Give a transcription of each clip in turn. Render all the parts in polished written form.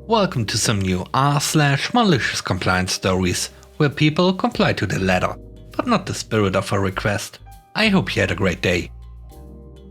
Welcome to some new r/malicious compliance stories, where people comply to the letter, but not the spirit of a request. I hope you had a great day.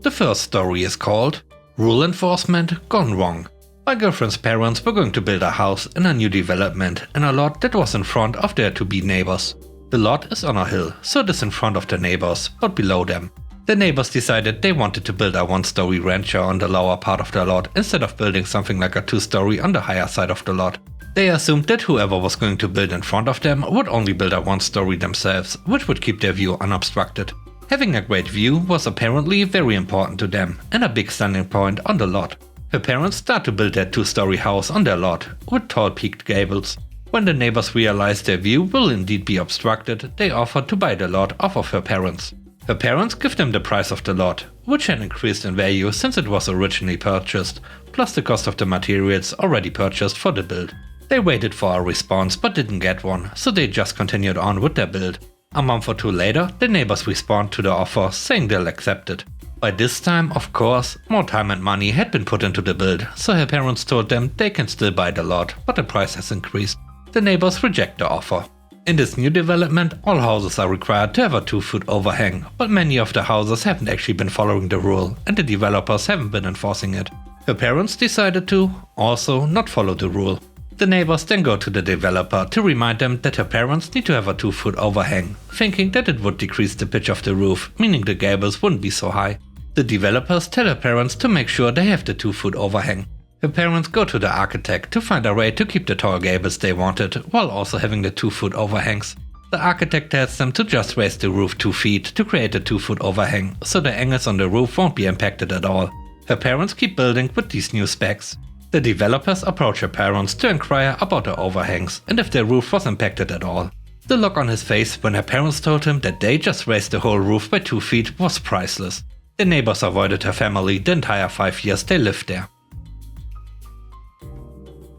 The first story is called Rule Enforcement Gone Wrong. My girlfriend's parents were going to build a house in a new development in a lot that was in front of their to-be neighbors. The lot is on a hill, so it is in front of the neighbors, but below them. The neighbors decided they wanted to build a one-story rancher on the lower part of the lot instead of building something like a two-story on the higher side of the lot. They assumed that whoever was going to build in front of them would only build a one-story themselves, which would keep their view unobstructed. Having a great view was apparently very important to them and a big standing point on the lot. Her parents start to build their two-story house on their lot, with tall peaked gables. When the neighbors realize their view will indeed be obstructed, they offer to buy the lot off of her parents. Her parents give them the price of the lot, which had increased in value since it was originally purchased, plus the cost of the materials already purchased for the build. They waited for a response but didn't get one, so they just continued on with their build. A month or two later, the neighbors respond to the offer saying they'll accept it. By this time, of course, more time and money had been put into the build, so her parents told them they can still buy the lot, but the price has increased. The neighbors reject the offer. In this new development, all houses are required to have a 2-foot overhang, but many of the houses haven't actually been following the rule, and the developers haven't been enforcing it. Her parents decided to, also, not follow the rule. The neighbors then go to the developer to remind them that her parents need to have a 2-foot overhang, thinking that it would decrease the pitch of the roof, meaning the gables wouldn't be so high. The developers tell her parents to make sure they have the 2-foot overhang. Her parents go to the architect to find a way to keep the tall gables they wanted, while also having the 2-foot overhangs. The architect tells them to just raise the roof 2 feet to create a 2-foot overhang, so the angles on the roof won't be impacted at all. Her parents keep building with these new specs. The developers approach her parents to inquire about the overhangs and if their roof was impacted at all. The look on his face when her parents told him that they just raised the whole roof by 2 feet was priceless. The neighbors avoided her family the entire 5 years they lived there.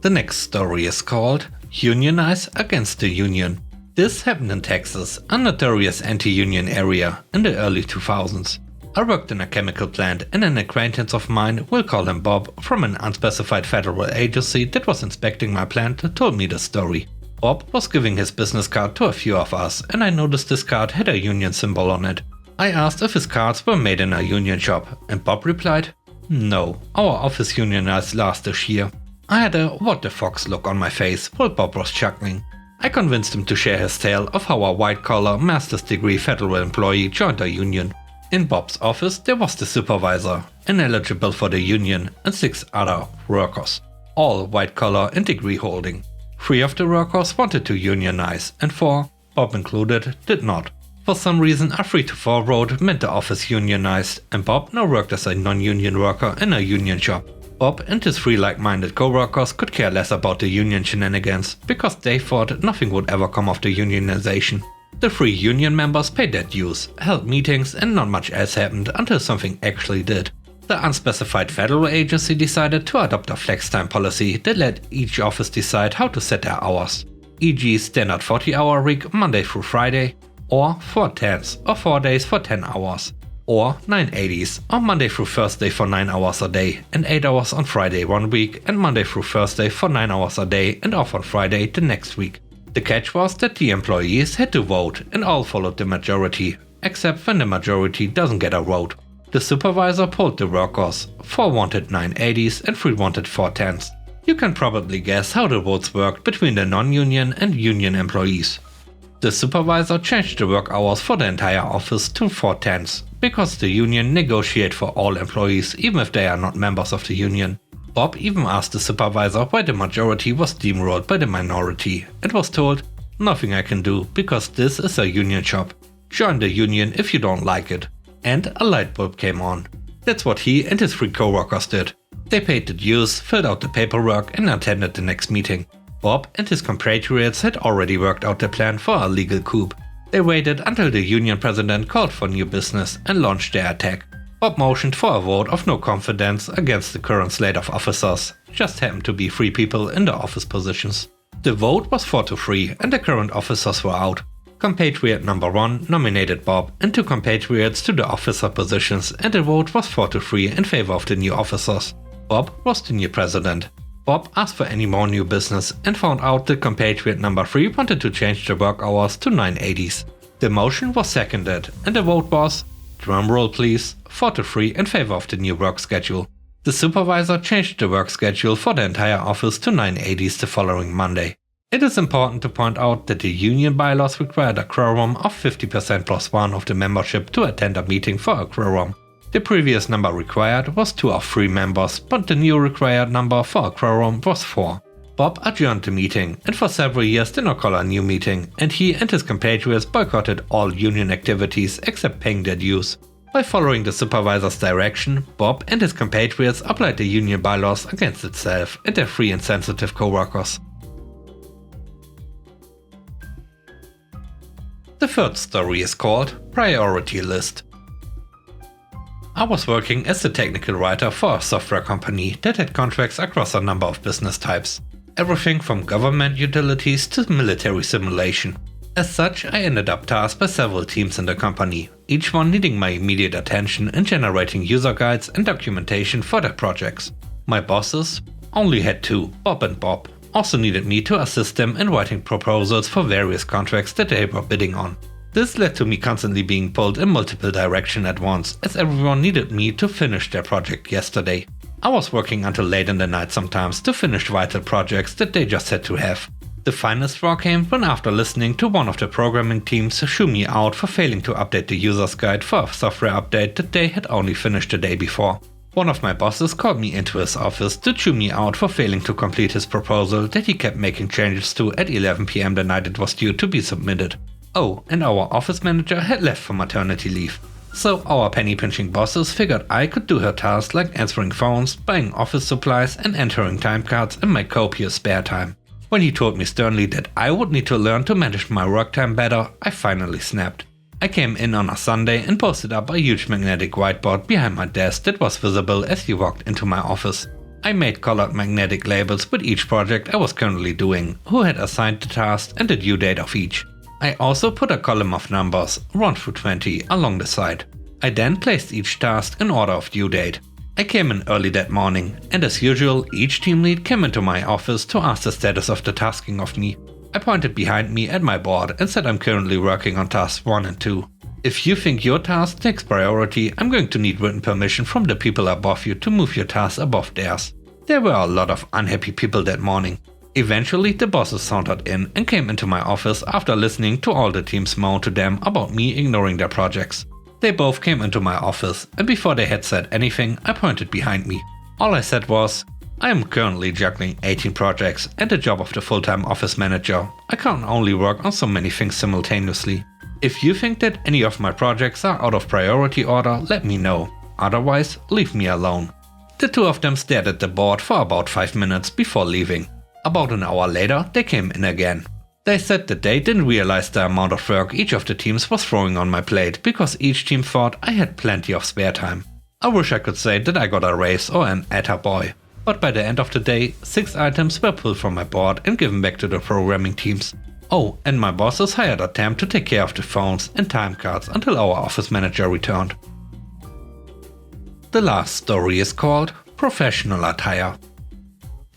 The next story is called Unionize Against the Union. This happened in Texas, a notorious anti-union area, in the early 2000s. I worked in a chemical plant and an acquaintance of mine, we'll call him Bob, from an unspecified federal agency that was inspecting my plant, told me the story. Bob was giving his business card to a few of us, and I noticed this card had a union symbol on it. I asked if his cards were made in a union shop, and Bob replied, "No, our office unionized last this year." I had a what the fox look on my face while Bob was chuckling. I convinced him to share his tale of how a white-collar master's degree federal employee joined a union. In Bob's office there was the supervisor, ineligible for the union, and 6 other workers, all white-collar and degree holding. 3 of the workers wanted to unionize and 4, Bob included, did not. For some reason a 3 to 4 vote meant the office unionized, and Bob now worked as a non-union worker in a union shop. Bob and his 3 like-minded co-workers could care less about the union shenanigans, because they thought nothing would ever come of the unionization. The 3 union members paid their dues, held meetings, and not much else happened until something actually did. The unspecified federal agency decided to adopt a flex time policy that let each office decide how to set their hours, e.g. standard 40-hour week Monday through Friday, or 4/10s, or 4 days for 10 hours. Or 9/80s, or Monday through Thursday for 9 hours a day, and 8 hours on Friday one week, and Monday through Thursday for 9 hours a day, and off on Friday the next week. The catch was that the employees had to vote, and all followed the majority, except when the majority doesn't get a vote. The supervisor polled the workers, 4 wanted 9/80s and 3 wanted 4/10s. You can probably guess how the votes worked between the non-union and union employees. The supervisor changed the work hours for the entire office to 4/10s, because the union negotiates for all employees even if they are not members of the union. Bob even asked the supervisor why the majority was steamrolled by the minority, and was told, "Nothing I can do, because this is a union shop. Join the union if you don't like it." And a light bulb came on. That's what he and his 3 co-workers did. They paid the dues, filled out the paperwork, and attended the next meeting. Bob and his compatriots had already worked out their plan for a legal coup. They waited until the union president called for new business and launched their attack. Bob motioned for a vote of no confidence against the current slate of officers, just happened to be 3 people in the office positions. The vote was 4-3 and the current officers were out. Compatriot number 1 nominated Bob and 2 compatriots to the officer positions, and the vote was 4-3 in favor of the new officers. Bob was the new president. Bob asked for any more new business and found out that compatriot number 3 wanted to change the work hours to 980s. The motion was seconded and the vote was, drumroll please, 4-3 in favor of the new work schedule. The supervisor changed the work schedule for the entire office to 980s the following Monday. It is important to point out that the union bylaws required a quorum of 50% plus 1 of the membership to attend a meeting for a quorum. The previous number required was 2 of 3 members, but the new required number for a quorum was 4. Bob adjourned the meeting and for several years did not call a new meeting, and he and his compatriots boycotted all union activities except paying their dues. By following the supervisor's direction, Bob and his compatriots applied the union bylaws against itself and their free and sensitive co-workers. The third story is called Priority List. I was working as a technical writer for a software company that had contracts across a number of business types. Everything from government utilities to military simulation. As such, I ended up tasked by several teams in the company, each one needing my immediate attention in generating user guides and documentation for their projects. My bosses only had 2, Bob and Bob, also needed me to assist them in writing proposals for various contracts that they were bidding on. This led to me constantly being pulled in multiple directions at once, as everyone needed me to finish their project yesterday. I was working until late in the night sometimes to finish vital projects that they just had to have. The finest straw came when, after listening to one of the programming teams shoo me out for failing to update the user's guide for a software update that they had only finished the day before. One of my bosses called me into his office to chew me out for failing to complete his proposal that he kept making changes to at 11 PM the night it was due to be submitted. Oh, and our office manager had left for maternity leave. So our penny-pinching bosses figured I could do her tasks like answering phones, buying office supplies and entering time cards in my copious spare time. When he told me sternly that I would need to learn to manage my work time better, I finally snapped. I came in on a Sunday and posted up a huge magnetic whiteboard behind my desk that was visible as you walked into my office. I made colored magnetic labels with each project I was currently doing, who had assigned the task and the due date of each. I also put a column of numbers, 1 through 20, along the side. I then placed each task in order of due date. I came in early that morning, and as usual, each team lead came into my office to ask the status of the tasking of me. I pointed behind me at my board and said I'm currently working on tasks 1 and 2. If you think your task takes priority, I'm going to need written permission from the people above you to move your task above theirs. There were a lot of unhappy people that morning. Eventually, the bosses sauntered in and came into my office after listening to all the teams moan to them about me ignoring their projects. They both came into my office, and before they had said anything, I pointed behind me. All I said was, I am currently juggling 18 projects and the job of the full-time office manager. I can only work on so many things simultaneously. If you think that any of my projects are out of priority order, let me know. Otherwise, leave me alone. The 2 of them stared at the board for about 5 minutes before leaving. About an hour later, they came in again. They said that they didn't realize the amount of work each of the teams was throwing on my plate because each team thought I had plenty of spare time. I wish I could say that I got a raise or an attaboy, but by the end of the day, 6 items were pulled from my board and given back to the programming teams. Oh, and my bosses hired a temp to take care of the phones and time cards until our office manager returned. The last story is called Professional Attire.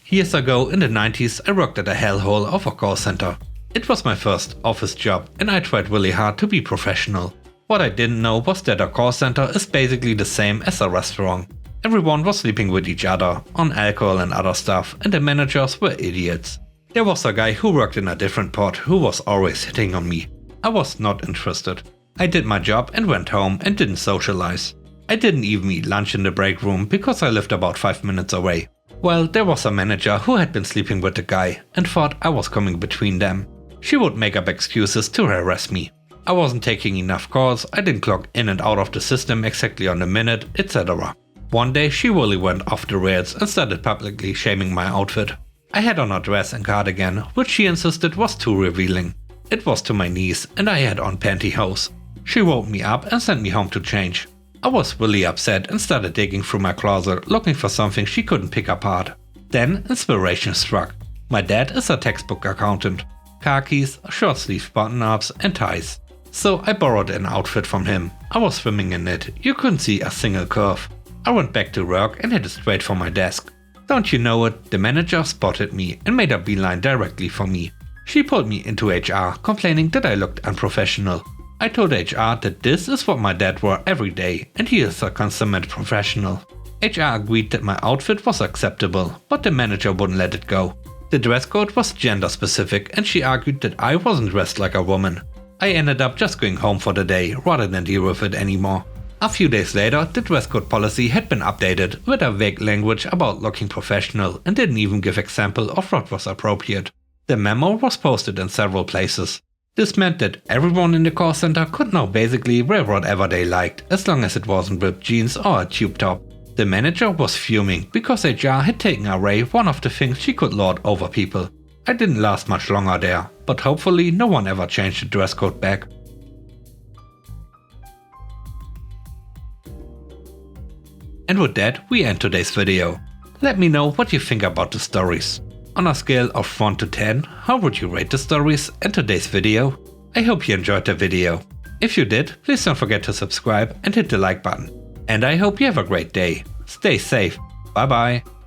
Years ago in the 90s, I worked at a hellhole of a call center. It was my first office job and I tried really hard to be professional. What I didn't know was that a call center is basically the same as a restaurant. Everyone was sleeping with each other, on alcohol and other stuff, and the managers were idiots. There was a guy who worked in a different pod who was always hitting on me. I was not interested. I did my job and went home and didn't socialize. I didn't even eat lunch in the break room because I lived about 5 minutes away. Well, there was a manager who had been sleeping with the guy and thought I was coming between them. She would make up excuses to harass me. I wasn't taking enough calls, I didn't clock in and out of the system exactly on the minute, etc. One day she really went off the rails and started publicly shaming my outfit. I had on a dress and cardigan, which she insisted was too revealing. It was to my knees and I had on pantyhose. She woke me up and sent me home to change. I was really upset and started digging through my closet looking for something she couldn't pick apart. Then inspiration struck. My dad is a textbook accountant. Khakis, short sleeve button-ups and ties. So I borrowed an outfit from him. I was swimming in it, you couldn't see a single curve. I went back to work and headed straight for my desk. Don't you know it, the manager spotted me and made a beeline directly for me. She pulled me into HR, complaining that I looked unprofessional. I told HR that this is what my dad wore every day and he is a consummate professional. HR agreed that my outfit was acceptable, but the manager wouldn't let it go. The dress code was gender specific and she argued that I wasn't dressed like a woman. I ended up just going home for the day rather than deal with it anymore. A few days later, the dress code policy had been updated with a vague language about looking professional and didn't even give example of what was appropriate. The memo was posted in several places. This meant that everyone in the call center could now basically wear whatever they liked, as long as it wasn't ripped jeans or a tube top. The manager was fuming because HR had taken away one of the things she could lord over people. I didn't last much longer there, but hopefully no one ever changed the dress code back. And with that, we end today's video. Let me know what you think about the stories. On a scale of 1 to 10, how would you rate the stories and today's video? I hope you enjoyed the video. If you did, please don't forget to subscribe and hit the like button. And I hope you have a great day. Stay safe. Bye bye.